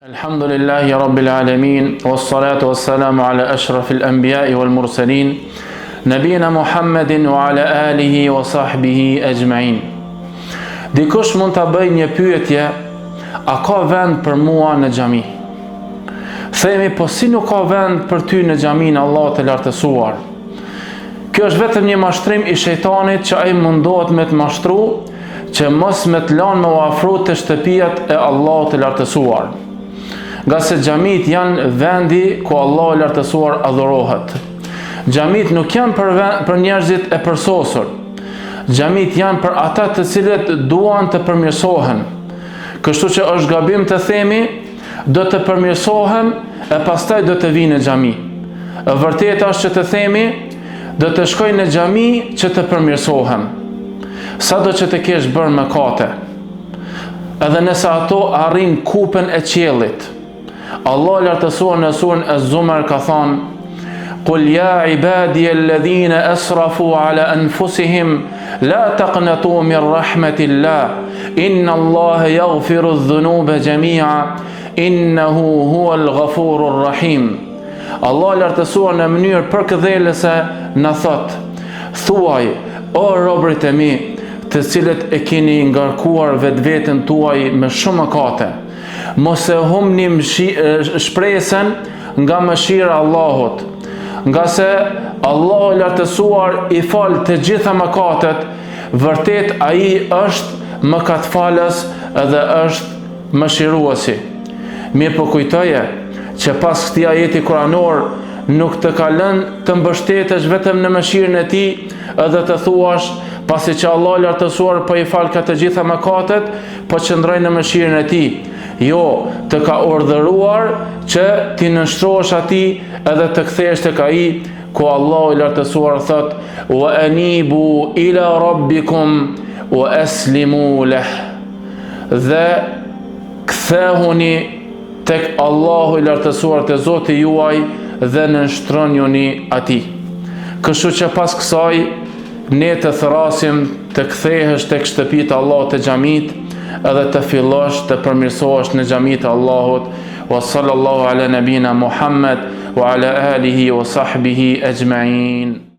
Alhamdulillahi Rabbil Alamin, wassalatu wassalamu ala ashrafil anbiya'i wal mursalin, nabina Muhammedin wa ala alihi wa sahbihi ajma'in. Dikush mund të bëj një pyetje, a ka vend për mua në xhami? Themi, po si nuk ka vend për ty në xhamin e Allahut të lartësuar? Kjo është vetëm një mashtrim i shejtanit që ai mundohet me të mashtru, që mos me të lanë me u afru të shtëpiat e Allahut të lartësuar. Nga se xhamit janë vendi ku Allahu i lartësuar adhurohet. Xhamit nuk janë për njerëzit e përsosur. Xhamit janë për ata të cilët duan të përmirësohen. Kështu që është gabim të themi, do të përmirësohem e pastaj do të vinë në xhami. E vërteta është që të themi, do të shkoj në xhami që të përmirësohem. Sado që të kesh bërë mëkate, edhe nëse ato arrin kupen e qiellit, Allah lartësuar në surën Az-Zumar ka thënë: "Qul ya ibadiy alladhina asrafu ala anfusihim la taqnatu min rahmatillah inna Allaha yaghfiru adh-dhunuba jami'a innahu huwal ghafurur rahim." Allah lartësuar në mënyrë përkëdhelëse na thot: "Thuaj, o robërit e mi, të cilët e keni ngarkuar vetveten tuaj me shumë mëkate, mos e humni shpresën nga mëshira e Allahut, nga se Allahu i lartësuar i fal të gjitha mëkatet, vërtet ai është mëkatfalës edhe është mëshiruesi." Mirë po kujtoje që pas këtij ajeti kuranor nuk të ka lënë të mbështetesh vetëm në mëshirën e tij edhe të thuash, pasi që Allah i lartësuar po i fal ka të gjitha mëkatet, po qëndroj në mëshirën e tij. Jo, të ka urdhëruar që ti nënshtrohesh atij edhe të kthehesh tek ai ku Allah i lartësuar thot: "Wa anibu ila rabbikum wa aslimu lah." Dhe kthehuni tek Allahu i lartësuar, te Zoti juaj, dhe nënshtrojuni atij. Kështu që pas kësaj ne të thrasim të kthehesh tek shtëpitë e Allahut të xhamit, edhe të fillosh të përmirësohesh në xhamitë e Allahut. Wa sallallahu ala nabina Muhammad wa ala alihi wa sahbihi ajma'in.